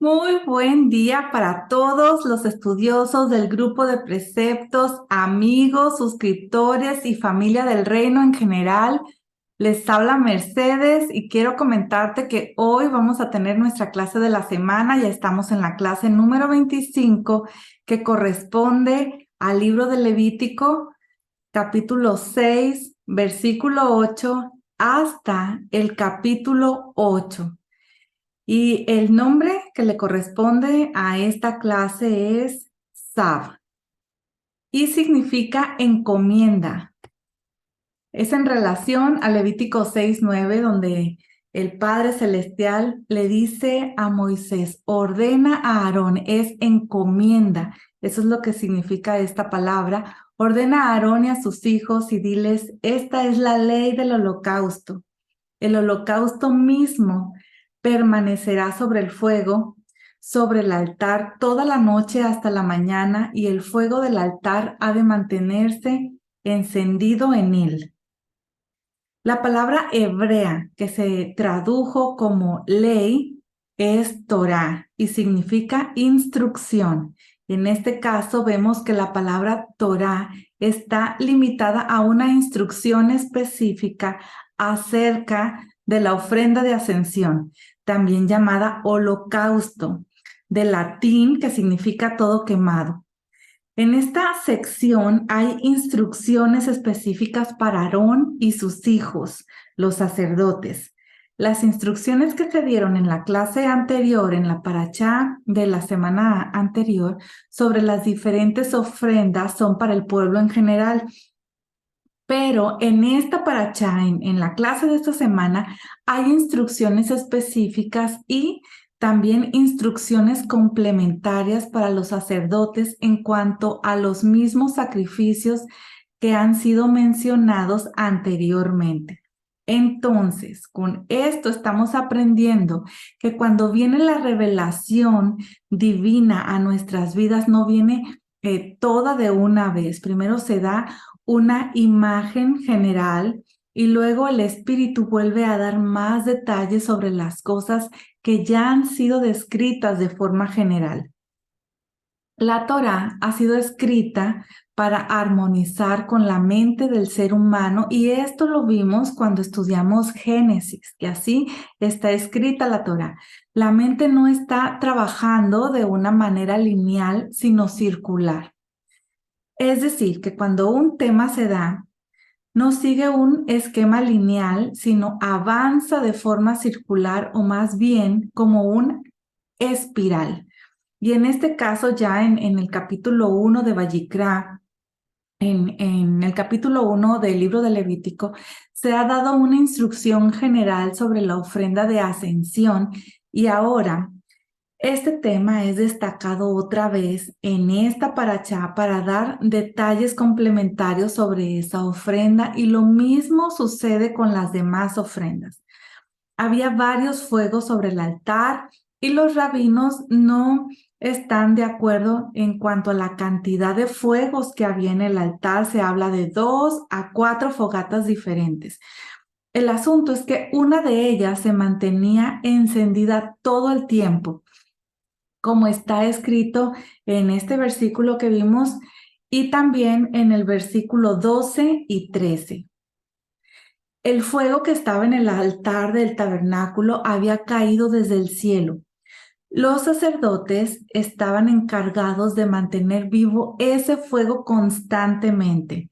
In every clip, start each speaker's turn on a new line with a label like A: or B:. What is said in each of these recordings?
A: Muy buen día para todos los estudiosos del grupo de preceptos, amigos, suscriptores y familia del reino en general. Les habla Mercedes y quiero comentarte que hoy vamos a tener nuestra clase de la semana. Ya estamos en la clase número 25 que corresponde al libro de Levítico, capítulo 6, versículo 8 hasta el capítulo 8. Y el nombre que le corresponde a esta clase es Sav y significa encomienda. Es en relación a Levítico 6:9, donde el Padre Celestial le dice a Moisés: ordena a Aarón, es encomienda. Eso es lo que significa esta palabra. Ordena a Aarón y a sus hijos y diles: esta es la ley del holocausto. El holocausto mismo permanecerá sobre el fuego, sobre el altar toda la noche hasta la mañana, y el fuego del altar ha de mantenerse encendido en él. La palabra hebrea que se tradujo como ley es Torá y significa instrucción. En este caso vemos que la palabra Torá está limitada a una instrucción específica acerca de la ofrenda de ascensión, también llamada holocausto, del latín que significa todo quemado. En esta sección hay instrucciones específicas para Aarón y sus hijos, los sacerdotes. Las instrucciones que se dieron en la clase anterior, en la parashá de la semana anterior, sobre las diferentes ofrendas son para el pueblo en general. Pero en esta parashá, en la clase de esta semana, hay instrucciones específicas y también instrucciones complementarias para los sacerdotes en cuanto a los mismos sacrificios que han sido mencionados anteriormente. Entonces, con esto estamos aprendiendo que cuando viene la revelación divina a nuestras vidas, no viene toda de una vez. Primero se da una imagen general y luego el Espíritu vuelve a dar más detalles sobre las cosas que ya han sido descritas de forma general. La Torá ha sido escrita para armonizar con la mente del ser humano, y esto lo vimos cuando estudiamos Génesis, que así está escrita la Torá. La mente no está trabajando de una manera lineal, sino circular. Es decir, que cuando un tema se da, no sigue un esquema lineal, sino avanza de forma circular, o más bien como un espiral. Y en este caso, ya en el capítulo 1 de Vayikra, en el capítulo 1 del libro de Levítico, se ha dado una instrucción general sobre la ofrenda de ascensión, y ahora este tema es destacado otra vez en esta parashá para dar detalles complementarios sobre esa ofrenda, y lo mismo sucede con las demás ofrendas. Había varios fuegos sobre el altar y los rabinos no están de acuerdo en cuanto a la cantidad de fuegos que había en el altar. Se habla de 2 a 4 fogatas diferentes. El asunto es que una de ellas se mantenía encendida todo el tiempo, como está escrito en este versículo que vimos, y también en el versículo 12 y 13. El fuego que estaba en el altar del tabernáculo había caído desde el cielo. Los sacerdotes estaban encargados de mantener vivo ese fuego constantemente.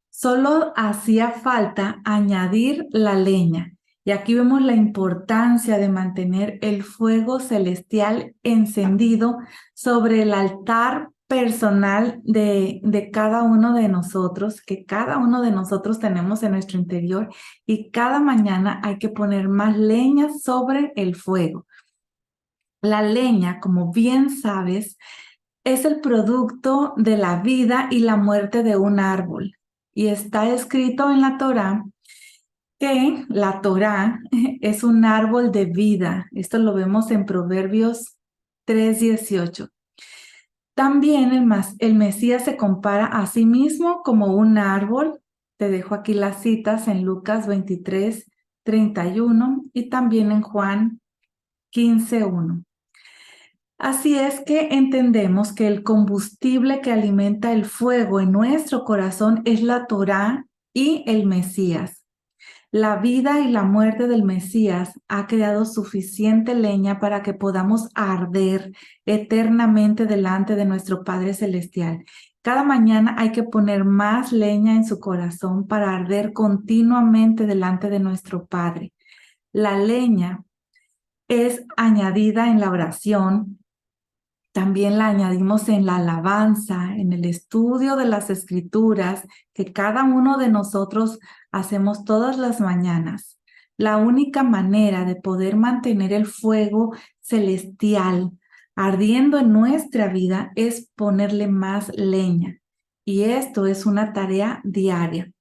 A: Solo hacía falta añadir la leña. Y aquí vemos la importancia de mantener el fuego celestial encendido sobre el altar personal de cada uno de nosotros, que cada uno de nosotros tenemos en nuestro interior, y cada mañana hay que poner más leña sobre el fuego. La leña, como bien sabes, es el producto de la vida y la muerte de un árbol. Y está escrito en la Torá que la Torá es un árbol de vida. Esto lo vemos en Proverbios 3:18. También el Mesías se compara a sí mismo como un árbol. Te dejo aquí las citas en Lucas 23:31 y también en Juan 15:1. Así es que entendemos que el combustible que alimenta el fuego en nuestro corazón es la Torá y el Mesías. La vida y la muerte del Mesías ha creado suficiente leña para que podamos arder eternamente delante de nuestro Padre Celestial. Cada mañana hay que poner más leña en su corazón para arder continuamente delante de nuestro Padre. La leña es añadida en la oración. También la añadimos en la alabanza, en el estudio de las Escrituras, que cada uno de nosotros hacemos todas las mañanas. La única manera de poder mantener el fuego celestial ardiendo en nuestra vida es ponerle más leña. Y esto es una tarea diaria.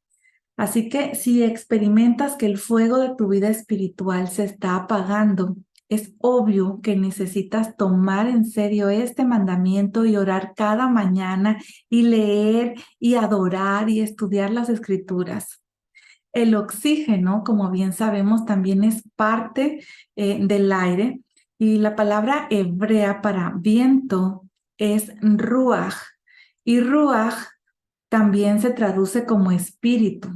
A: Así que si experimentas que el fuego de tu vida espiritual se está apagando, es obvio que necesitas tomar en serio este mandamiento y orar cada mañana y leer y adorar y estudiar las escrituras. El oxígeno, como bien sabemos, también es parte del aire y la palabra hebrea para viento es ruach y ruach también se traduce como espíritu.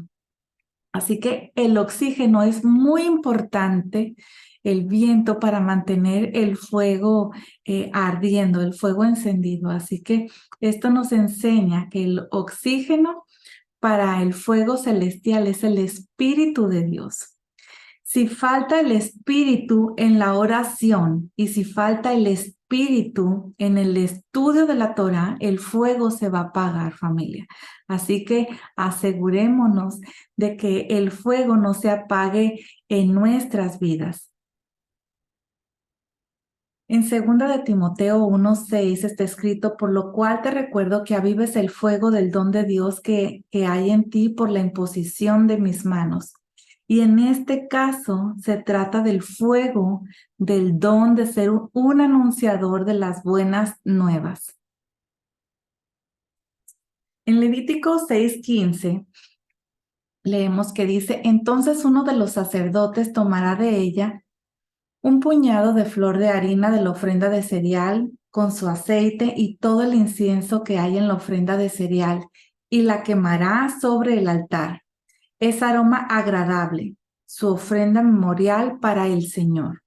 A: Así que el oxígeno es muy importante, el viento, para mantener el fuego ardiendo, el fuego encendido. Así que esto nos enseña que el oxígeno para el fuego celestial es el Espíritu de Dios. Si falta el espíritu en la oración y si falta el espíritu en el estudio de la Torá, el fuego se va a apagar, familia. Así que asegurémonos de que el fuego no se apague en nuestras vidas. En 2 de Timoteo 1:6 está escrito: por lo cual te recuerdo que avives el fuego del don de Dios que hay en ti por la imposición de mis manos. Y en este caso se trata del fuego del don de ser un anunciador de las buenas nuevas. En Levítico 6:15 leemos que dice: entonces uno de los sacerdotes tomará de ella un puñado de flor de harina de la ofrenda de cereal con su aceite y todo el incienso que hay en la ofrenda de cereal, y la quemará sobre el altar. Es aroma agradable, su ofrenda memorial para el Señor.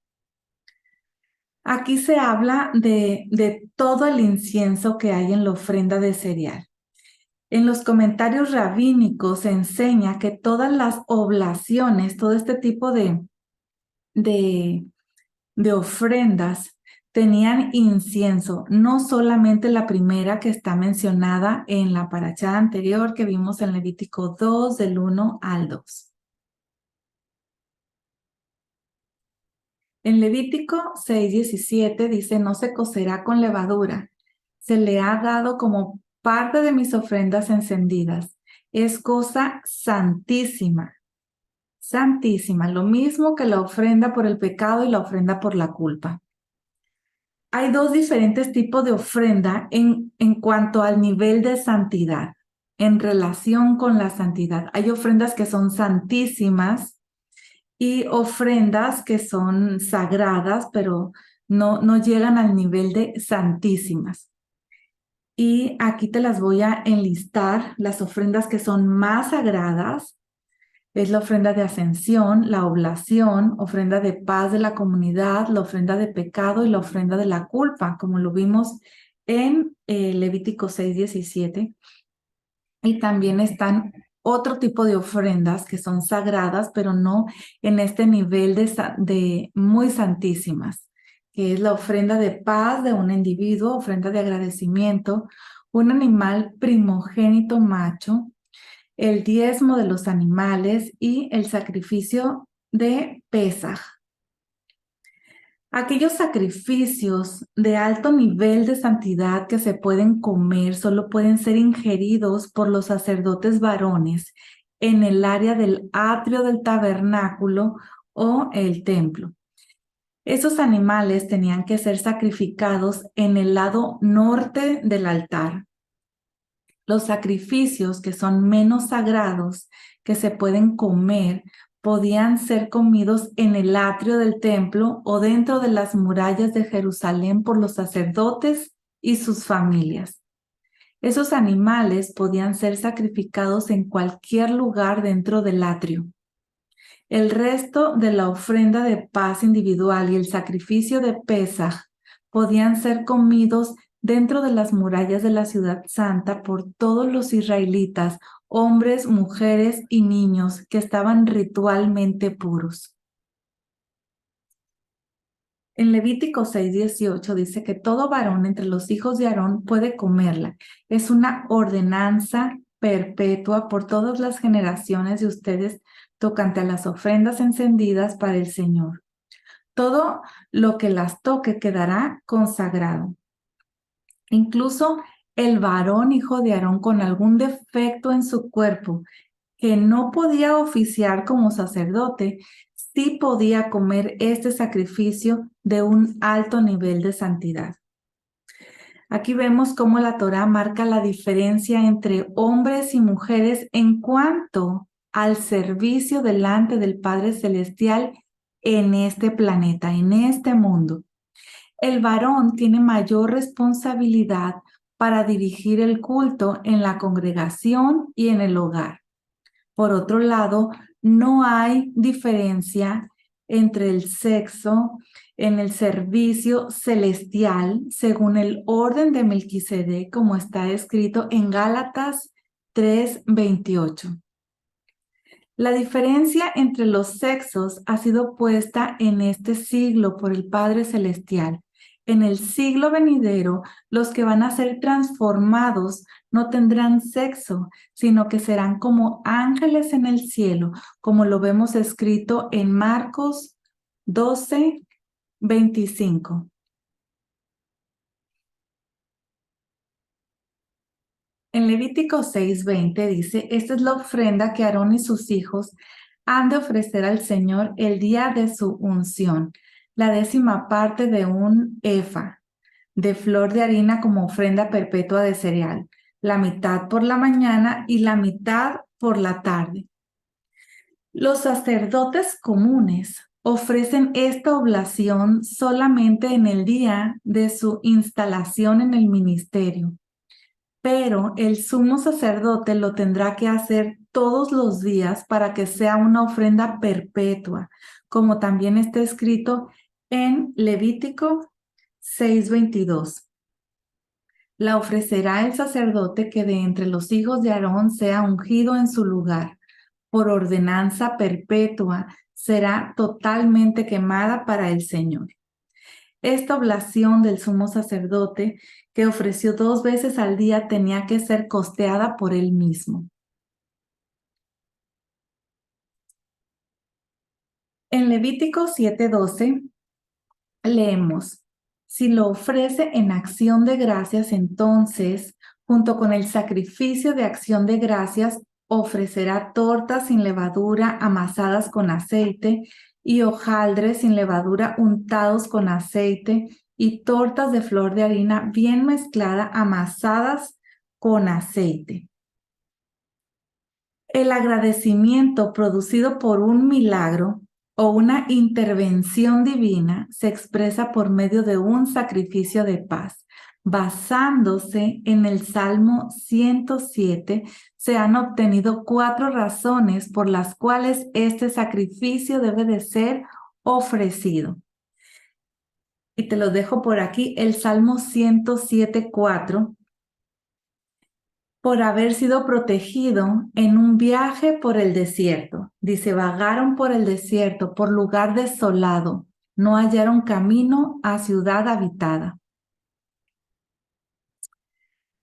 A: Aquí se habla de todo el incienso que hay en la ofrenda de cereal. En los comentarios rabínicos se enseña que todas las oblaciones, todo este tipo de ofrendas, tenían incienso, no solamente la primera que está mencionada en la parashá anterior que vimos en Levítico 2, del 1 al 2. En Levítico 6:17 dice: no se cocerá con levadura, se le ha dado como parte de mis ofrendas encendidas. Es cosa santísima, santísima, lo mismo que la ofrenda por el pecado y la ofrenda por la culpa. Hay dos diferentes tipos de ofrenda en cuanto al nivel de santidad, en relación con la santidad. Hay ofrendas que son santísimas y ofrendas que son sagradas, pero no llegan al nivel de santísimas. Y aquí te las voy a enlistar, las ofrendas que son más sagradas. Es la ofrenda de ascensión, la oblación, ofrenda de paz de la comunidad, la ofrenda de pecado y la ofrenda de la culpa, como lo vimos en Levítico 6:17. Y también están otro tipo de ofrendas que son sagradas, pero no en este nivel de muy santísimas, que es la ofrenda de paz de un individuo, ofrenda de agradecimiento, un animal primogénito macho, el diezmo de los animales y el sacrificio de Pesaj. Aquellos sacrificios de alto nivel de santidad que se pueden comer solo pueden ser ingeridos por los sacerdotes varones en el área del atrio del tabernáculo o el templo. Esos animales tenían que ser sacrificados en el lado norte del altar. Los sacrificios que son menos sagrados, que se pueden comer podían ser comidos en el atrio del templo o dentro de las murallas de Jerusalén por los sacerdotes y sus familias. Esos animales podían ser sacrificados en cualquier lugar dentro del atrio. El resto de la ofrenda de paz individual y el sacrificio de Pesaj podían ser comidos dentro de las murallas de la ciudad santa por todos los israelitas, hombres, mujeres y niños que estaban ritualmente puros. En Levítico 6:18 dice que todo varón entre los hijos de Aarón puede comerla. Es una ordenanza perpetua por todas las generaciones de ustedes tocante a las ofrendas encendidas para el Señor. Todo lo que las toque quedará consagrado. Incluso el varón hijo de Aarón con algún defecto en su cuerpo que no podía oficiar como sacerdote, sí podía comer este sacrificio de un alto nivel de santidad. Aquí vemos cómo la Torá marca la diferencia entre hombres y mujeres en cuanto al servicio delante del Padre Celestial en este planeta, en este mundo. El varón tiene mayor responsabilidad para dirigir el culto en la congregación y en el hogar. Por otro lado, no hay diferencia entre el sexo en el servicio celestial según el orden de Melquisedec, como está escrito en Gálatas 3:28. La diferencia entre los sexos ha sido puesta en este siglo por el Padre Celestial. En el siglo venidero, los que van a ser transformados no tendrán sexo, sino que serán como ángeles en el cielo, como lo vemos escrito en Marcos 12:25. En Levítico 6:20 dice, esta es la ofrenda que Aarón y sus hijos han de ofrecer al Señor el día de su unción, la 10ª parte de un efa de flor de harina como ofrenda perpetua de cereal, la mitad por la mañana y la mitad por la tarde. Los sacerdotes comunes ofrecen esta oblación solamente en el día de su instalación en el ministerio, pero el sumo sacerdote lo tendrá que hacer todos los días para que sea una ofrenda perpetua, como también está escrito en Levítico 6:22. La ofrecerá el sacerdote que de entre los hijos de Aarón sea ungido en su lugar. Por ordenanza perpetua será totalmente quemada para el Señor. Esta oblación del sumo sacerdote, que ofreció 2 veces al día, tenía que ser costeada por él mismo. En Levítico 7:12 leemos, si lo ofrece en acción de gracias, entonces, junto con el sacrificio de acción de gracias, ofrecerá tortas sin levadura amasadas con aceite y hojaldres sin levadura untados con aceite y tortas de flor de harina bien mezclada amasadas con aceite. El agradecimiento producido por un milagro o una intervención divina se expresa por medio de un sacrificio de paz. Basándose en el Salmo 107, se han obtenido 4 razones por las cuales este sacrificio debe de ser ofrecido. Y te lo dejo por aquí, el Salmo 107:4. Por haber sido protegido en un viaje por el desierto. Dice, vagaron por el desierto, por lugar desolado, no hallaron camino a ciudad habitada.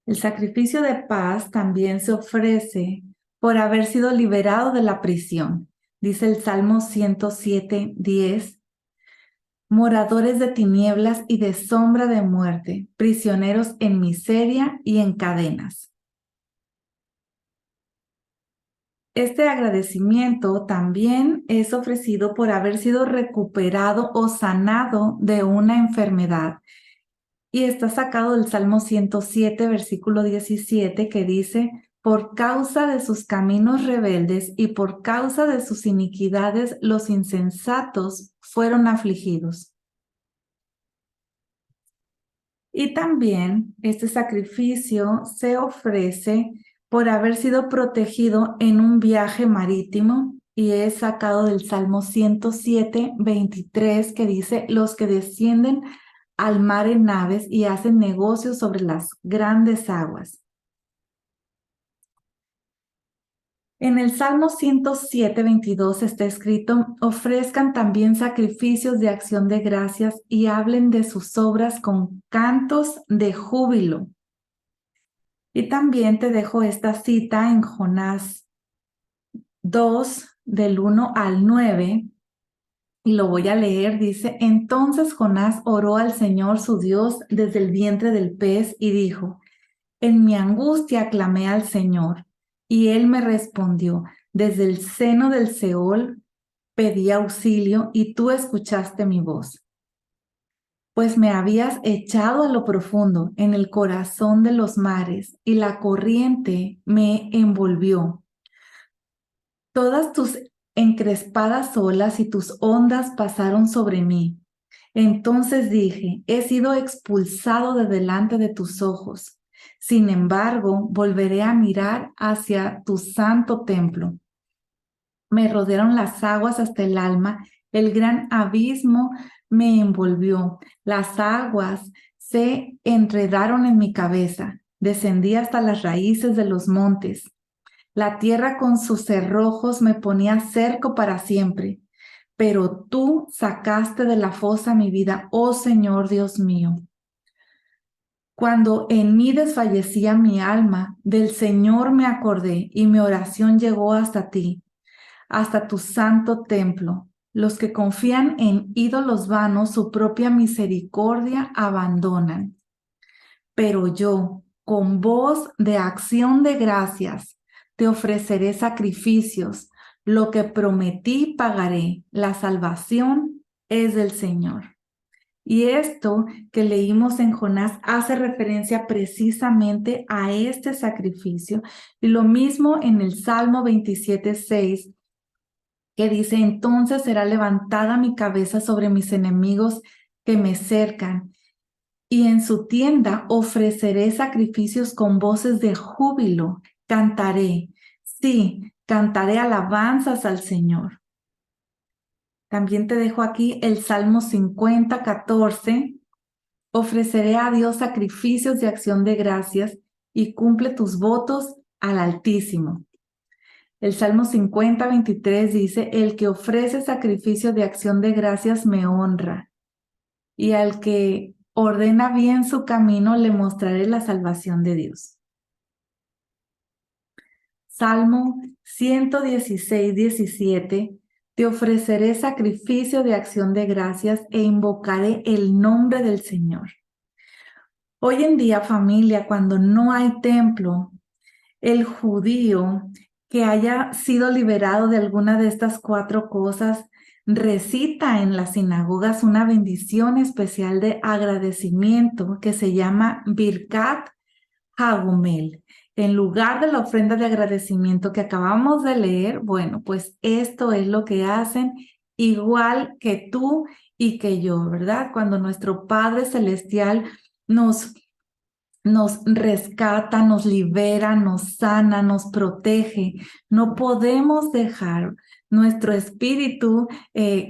A: El sacrificio de paz también se ofrece por haber sido liberado de la prisión. Dice el Salmo 107:10. Moradores de tinieblas y de sombra de muerte, prisioneros en miseria y en cadenas. Este agradecimiento también es ofrecido por haber sido recuperado o sanado de una enfermedad. Y está sacado del Salmo 107, versículo 17, que dice, Por causa de sus caminos rebeldes y por causa de sus iniquidades, los insensatos fueron afligidos. Y también este sacrificio se ofrece por haber sido protegido en un viaje marítimo y es sacado del Salmo 107, 23, que dice: los que descienden al mar en naves y hacen negocios sobre las grandes aguas. En el Salmo 107, 22 está escrito: ofrezcan también sacrificios de acción de gracias y hablen de sus obras con cantos de júbilo. Y también te dejo esta cita en Jonás 2, del 1 al 9, y lo voy a leer. Dice: entonces Jonás oró al Señor su Dios desde el vientre del pez y dijo: en mi angustia clamé al Señor, y Él me respondió. Desde el seno del Seol pedí auxilio, y tú escuchaste mi voz. Pues me habías echado a lo profundo, en el corazón de los mares, y la corriente me envolvió. Todas tus encrespadas olas y tus ondas pasaron sobre mí. Entonces dije: he sido expulsado de delante de tus ojos. Sin embargo, volveré a mirar hacia tu santo templo. Me rodearon las aguas hasta el alma, el gran abismo me envolvió, las aguas se enredaron en mi cabeza, descendí hasta las raíces de los montes. La tierra con sus cerrojos me ponía cerco para siempre, pero tú sacaste de la fosa mi vida, oh Señor Dios mío. Cuando en mí desfallecía mi alma, del Señor me acordé y mi oración llegó hasta ti, hasta tu santo templo. Los que confían en ídolos vanos, su propia misericordia abandonan. Pero yo, con voz de acción de gracias, te ofreceré sacrificios. Lo que prometí pagaré. La salvación es del Señor. Y esto que leímos en Jonás hace referencia precisamente a este sacrificio. Y lo mismo en el Salmo 27:6, que dice: entonces será levantada mi cabeza sobre mis enemigos que me cercan, y en su tienda ofreceré sacrificios con voces de júbilo. Cantaré, sí, cantaré alabanzas al Señor. También te dejo aquí el Salmo 50:14. Ofreceré a Dios sacrificios de acción de gracias y cumple tus votos al Altísimo. El Salmo 50:23 dice: el que ofrece sacrificio de acción de gracias me honra, y al que ordena bien su camino le mostraré la salvación de Dios. Salmo 116:17. Te ofreceré sacrificio de acción de gracias e invocaré el nombre del Señor. Hoy en día, familia, cuando no hay templo, el judío que haya sido liberado de alguna de estas 4 cosas recita en las sinagogas una bendición especial de agradecimiento que se llama Birkat Hagumel. En lugar de la ofrenda de agradecimiento que acabamos de leer, bueno, pues esto es lo que hacen, igual que tú y que yo, ¿verdad? Cuando nuestro Padre Celestial nos rescata, nos libera, nos sana, nos protege. No podemos dejar nuestro espíritu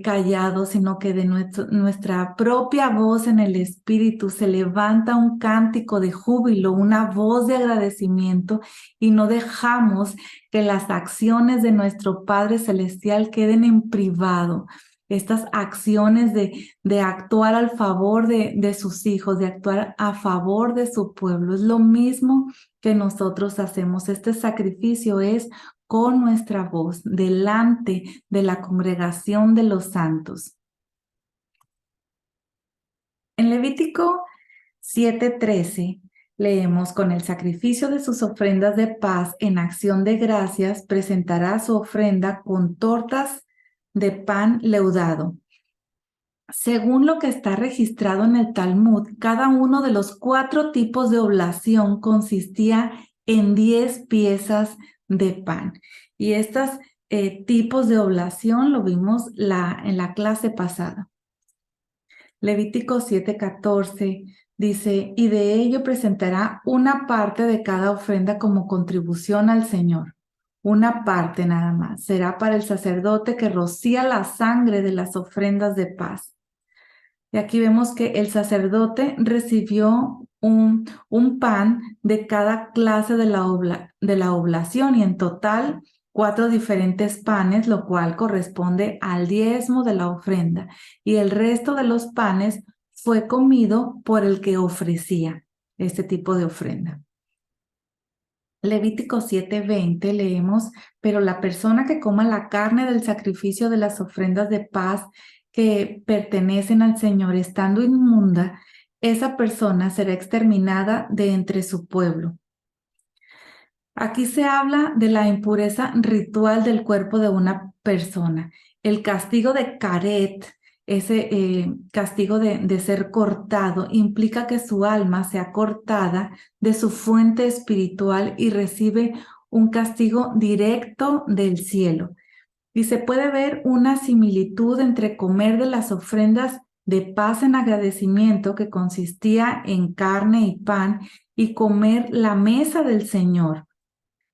A: callado, sino que de nuestra propia voz en el espíritu se levanta un cántico de júbilo, una voz de agradecimiento, y no dejamos que las acciones de nuestro Padre Celestial queden en privado. Estas acciones de actuar al favor de sus hijos, de actuar a favor de su pueblo. Es lo mismo que nosotros hacemos. Este sacrificio es con nuestra voz delante de la congregación de los santos. En Levítico 7:13 leemos: con el sacrificio de sus ofrendas de paz en acción de gracias presentará su ofrenda con tortas de pan leudado. Según lo que está registrado en el Talmud, cada uno de los 4 tipos de oblación consistía en 10 piezas de pan. Y estos tipos de oblación lo vimos en la clase pasada. Levítico 7:14 dice, y de ello presentará una parte de cada ofrenda como contribución al Señor. Una parte nada más. Será para el sacerdote que rocía la sangre de las ofrendas de paz. Y aquí vemos que el sacerdote recibió un pan de cada clase de la oblación y en total 4 diferentes panes, lo cual corresponde al diezmo de la ofrenda. Y el resto de los panes fue comido por el que ofrecía este tipo de ofrenda. Levítico 7:20 leemos, pero la persona que coma la carne del sacrificio de las ofrendas de paz que pertenecen al Señor estando inmunda, esa persona será exterminada de entre su pueblo. Aquí se habla de la impureza ritual del cuerpo de una persona. El castigo de caret, ese castigo de ser cortado, implica que su alma sea cortada de su fuente espiritual y recibe un castigo directo del cielo. Y se puede ver una similitud entre comer de las ofrendas de paz en agradecimiento, que consistía en carne y pan, y comer la mesa del Señor.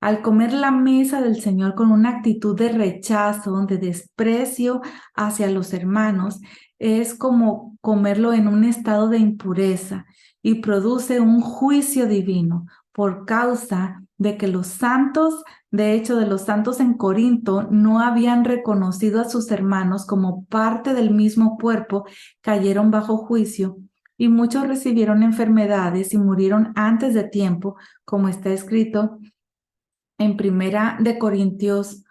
A: Al comer la mesa del Señor con una actitud de rechazo, de desprecio hacia los hermanos, es como comerlo en un estado de impureza y produce un juicio divino por causa de que los santos, de hecho de los santos en Corinto, no habían reconocido a sus hermanos como parte del mismo cuerpo, cayeron bajo juicio y muchos recibieron enfermedades y murieron antes de tiempo, como está escrito en Primera de Corintios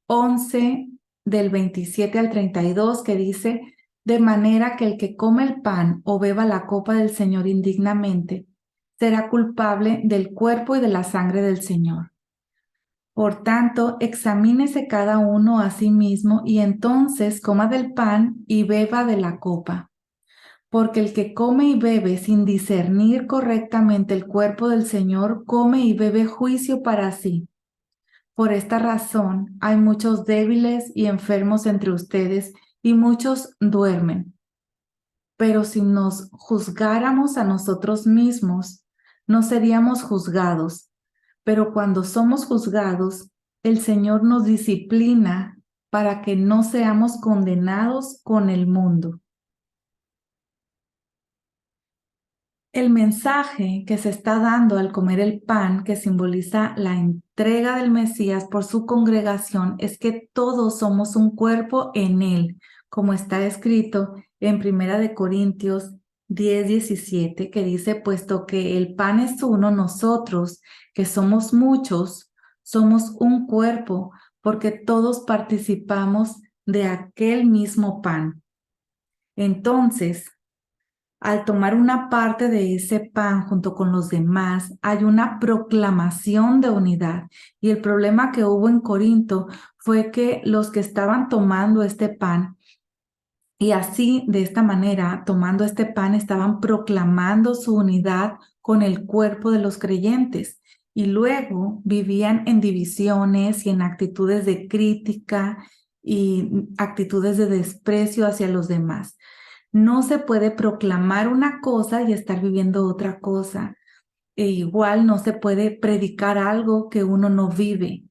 A: 11, del 27 al 32, que dice, de manera que el que come el pan o beba la copa del Señor indignamente, será culpable del cuerpo y de la sangre del Señor. Por tanto, examínese cada uno a sí mismo y entonces coma del pan y beba de la copa. Porque el que come y bebe sin discernir correctamente el cuerpo del Señor, come y bebe juicio para sí. Por esta razón hay muchos débiles y enfermos entre ustedes y muchos duermen. Pero si nos juzgáramos a nosotros mismos, no seríamos juzgados. Pero cuando somos juzgados, el Señor nos disciplina para que no seamos condenados con el mundo. El mensaje que se está dando al comer el pan, que simboliza la entrega del Mesías por su congregación, es que todos somos un cuerpo en él, como está escrito en 1 Corintios 10:17, que dice, puesto que el pan es uno, nosotros, que somos muchos, somos un cuerpo, porque todos participamos de aquel mismo pan. Entonces, al tomar una parte de ese pan junto con los demás, hay una proclamación de unidad. Y el problema que hubo en Corinto fue que los que estaban tomando este pan, y así, de esta manera, tomando este pan, estaban proclamando su unidad con el cuerpo de los creyentes. Y luego vivían en divisiones y en actitudes de crítica y actitudes de desprecio hacia los demás. No se puede proclamar una cosa y estar viviendo otra cosa. E igual no se puede predicar algo que uno no vive.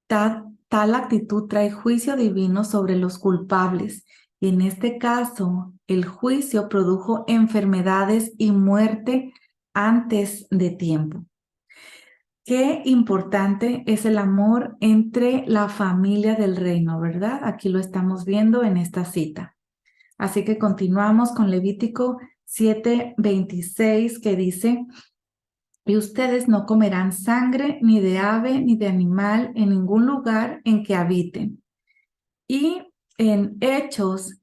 A: Tal actitud trae juicio divino sobre los culpables. Y en este caso, el juicio produjo enfermedades y muerte antes de tiempo. Qué importante es el amor entre la familia del reino, ¿verdad? Aquí lo estamos viendo en esta cita. Así que continuamos con Levítico 7:26, que dice, y ustedes no comerán sangre ni de ave ni de animal en ningún lugar en que habiten. Y en Hechos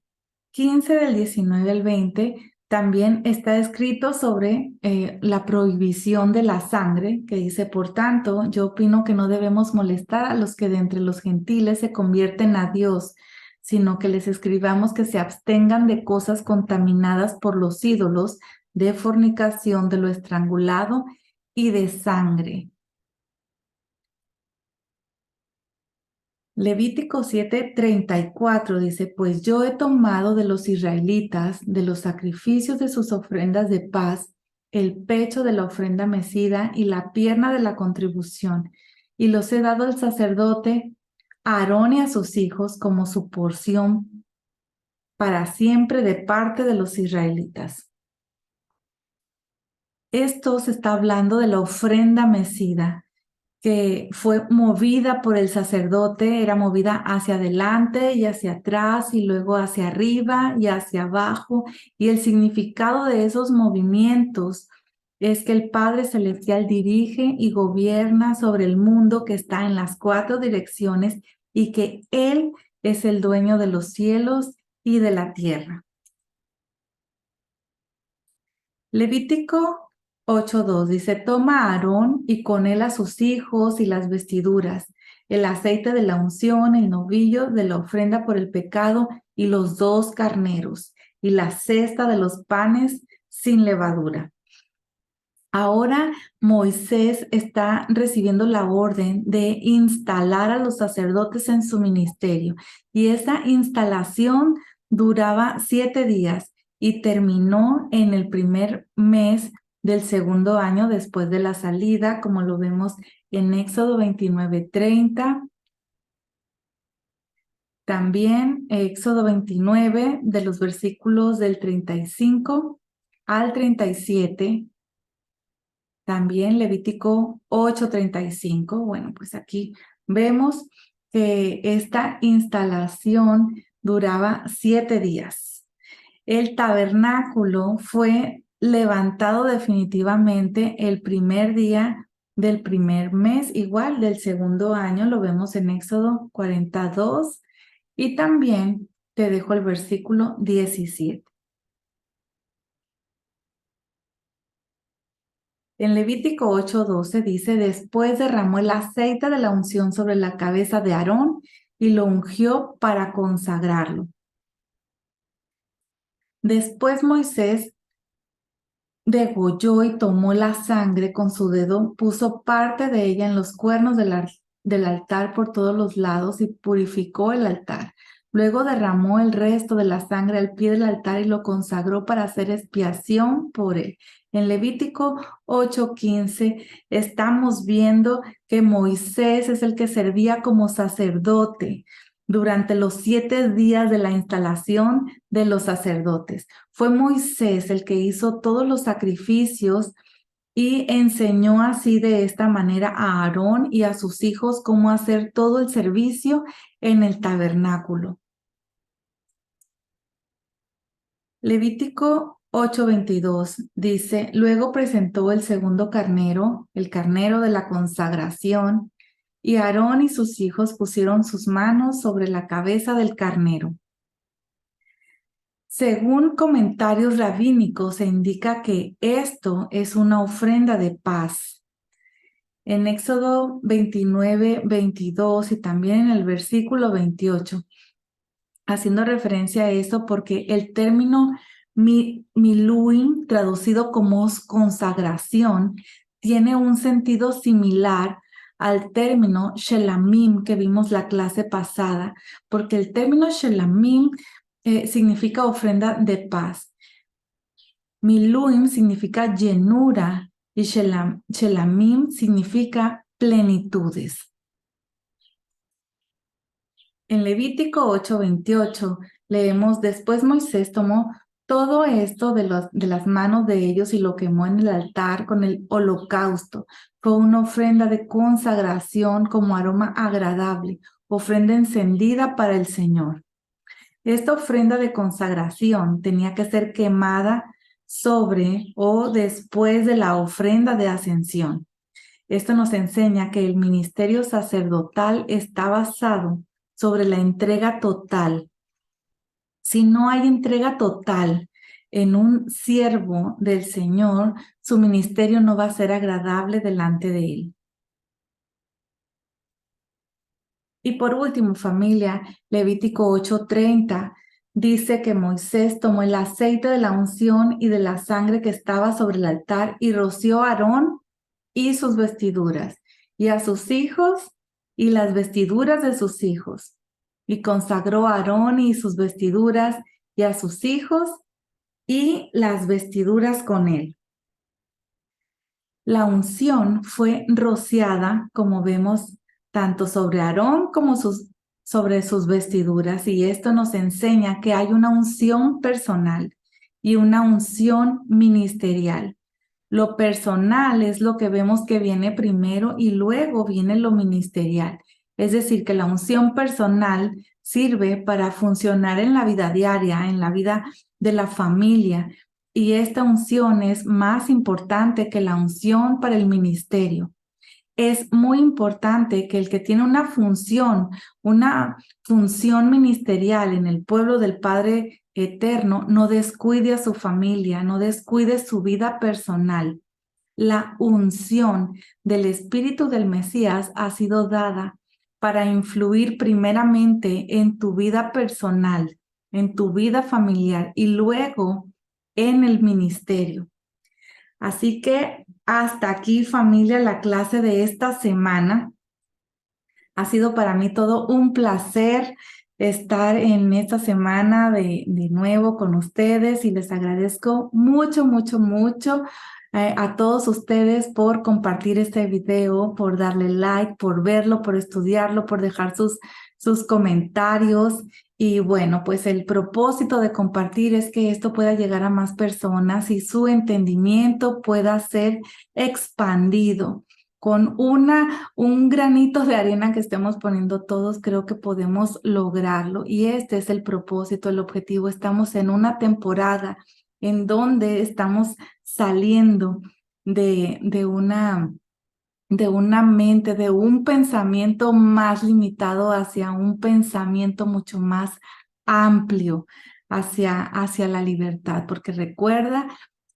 A: 15 del 19 al 20 también está escrito sobre la prohibición de la sangre, que dice, por tanto, yo opino que no debemos molestar a los que de entre los gentiles se convierten a Dios, sino que les escribamos que se abstengan de cosas contaminadas por los ídolos, de fornicación, de lo estrangulado y de sangre. Levítico 7:34 dice, pues yo he tomado de los israelitas, de los sacrificios de sus ofrendas de paz, el pecho de la ofrenda mecida y la pierna de la contribución, y los he dado al sacerdote a Aarón y a sus hijos como su porción para siempre de parte de los israelitas. Esto se está hablando de la ofrenda mecida, que fue movida por el sacerdote, era movida hacia adelante y hacia atrás y luego hacia arriba y hacia abajo. Y el significado de esos movimientos es que el Padre Celestial dirige y gobierna sobre el mundo que está en las 4 direcciones y que Él es el dueño de los cielos y de la tierra. Levítico 8:2 dice, toma a Aarón y con él a sus hijos y las vestiduras, el aceite de la unción, el novillo de la ofrenda por el pecado y los 2 carneros y la cesta de los panes sin levadura. Ahora Moisés está recibiendo la orden de instalar a los sacerdotes en su ministerio y esa instalación duraba 7 días y terminó en el primer mes del segundo año después de la salida, como lo vemos en Éxodo 29:30. También Éxodo 29 de los versículos del 35 al 37. También Levítico 8:35. Bueno, pues aquí vemos que esta instalación duraba 7 días. El tabernáculo fue levantado definitivamente el primer día del primer mes, igual del segundo año, lo vemos en Éxodo 42. Y también te dejo el versículo 17. En Levítico 8:12 dice, después derramó el aceite de la unción sobre la cabeza de Aarón y lo ungió para consagrarlo. Después Moisés degolló y tomó la sangre con su dedo, puso parte de ella en los cuernos del altar por todos los lados y purificó el altar. Luego derramó el resto de la sangre al pie del altar y lo consagró para hacer expiación por él. En Levítico 8:15 estamos viendo que Moisés es el que servía como sacerdote durante los 7 días de la instalación de los sacerdotes. Fue Moisés el que hizo todos los sacrificios y enseñó así de esta manera a Aarón y a sus hijos cómo hacer todo el servicio en el tabernáculo. Levítico 8:22 dice, luego presentó el segundo carnero, el carnero de la consagración, y Aarón y sus hijos pusieron sus manos sobre la cabeza del carnero. Según comentarios rabínicos, se indica que esto es una ofrenda de paz. En Éxodo 29:22 y también en el versículo 28, haciendo referencia a esto porque el término miluim, traducido como consagración, tiene un sentido similar al término shelamim que vimos la clase pasada, porque el término shelamim significa ofrenda de paz. Miluim significa llenura y shelamim significa plenitudes. En Levítico 8:28 leemos, después Moisés tomó todo esto de las manos de ellos y lo quemó en el altar con el holocausto. Fue una ofrenda de consagración como aroma agradable, ofrenda encendida para el Señor. Esta ofrenda de consagración tenía que ser quemada sobre o después de la ofrenda de ascensión. Esto nos enseña que el ministerio sacerdotal está basado sobre la entrega total. Si no hay entrega total en un siervo del Señor, su ministerio no va a ser agradable delante de Él. Y por último, familia, Levítico 8:30 dice que Moisés tomó el aceite de la unción y de la sangre que estaba sobre el altar y roció a Aarón y sus vestiduras, y a sus hijos y las vestiduras de sus hijos. Y consagró a Aarón y sus vestiduras y a sus hijos y las vestiduras con él. La unción fue rociada, como vemos, tanto sobre Aarón como sobre sus vestiduras, y esto nos enseña que hay una unción personal y una unción ministerial. Lo personal es lo que vemos que viene primero y luego viene lo ministerial. Es decir, que la unción personal sirve para funcionar en la vida diaria, en la vida de la familia, y esta unción es más importante que la unción para el ministerio. Es muy importante que el que tiene una función ministerial en el pueblo del Padre Eterno, no descuide a su familia, no descuide su vida personal. La unción del Espíritu del Mesías ha sido dada para influir primeramente en tu vida personal, en tu vida familiar y luego en el ministerio. Así que hasta aquí, familia, la clase de esta semana. Ha sido para mí todo un placer estar en esta semana de nuevo con ustedes y les agradezco mucho, mucho, mucho a todos ustedes por compartir este video, por darle like, por verlo, por estudiarlo, por dejar sus comentarios. Y bueno, pues el propósito de compartir es que esto pueda llegar a más personas y su entendimiento pueda ser expandido. Con un granito de arena que estemos poniendo todos, creo que podemos lograrlo. Y este es el propósito, el objetivo. Estamos en una temporada en donde estamos saliendo de una mente, de un pensamiento más limitado hacia un pensamiento mucho más amplio, hacia la libertad. Porque recuerda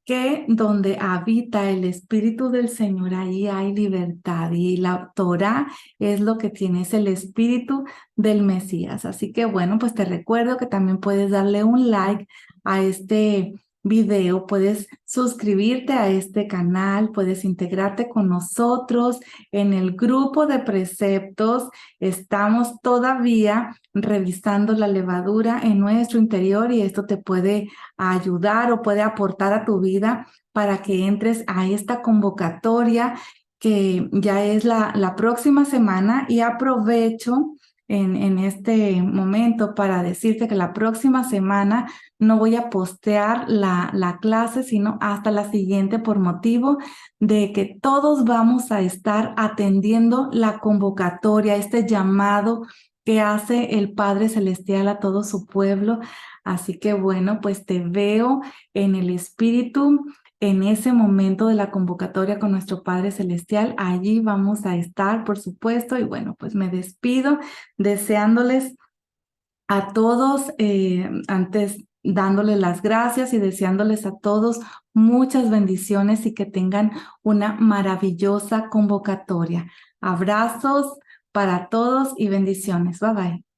A: que donde habita el Espíritu del Señor, ahí hay libertad. Y la Torá es lo que tiene, es el Espíritu del Mesías. Así que bueno, pues te recuerdo que también puedes darle un like a este video, puedes suscribirte a este canal, puedes integrarte con nosotros en el grupo de preceptos. Estamos todavía revisando la levadura en nuestro interior y esto te puede ayudar o puede aportar a tu vida para que entres a esta convocatoria que ya es la próxima semana. Y aprovecho en este momento para decirte que la próxima semana no voy a postear la clase, sino hasta la siguiente, por motivo de que todos vamos a estar atendiendo la convocatoria, este llamado que hace el Padre Celestial a todo su pueblo. Así que bueno, pues te veo en el Espíritu en ese momento de la convocatoria con nuestro Padre Celestial. Allí vamos a estar, por supuesto, y bueno, pues me despido deseándoles a todos, antes dándoles las gracias y deseándoles a todos muchas bendiciones y que tengan una maravillosa convocatoria. Abrazos para todos y bendiciones. Bye bye.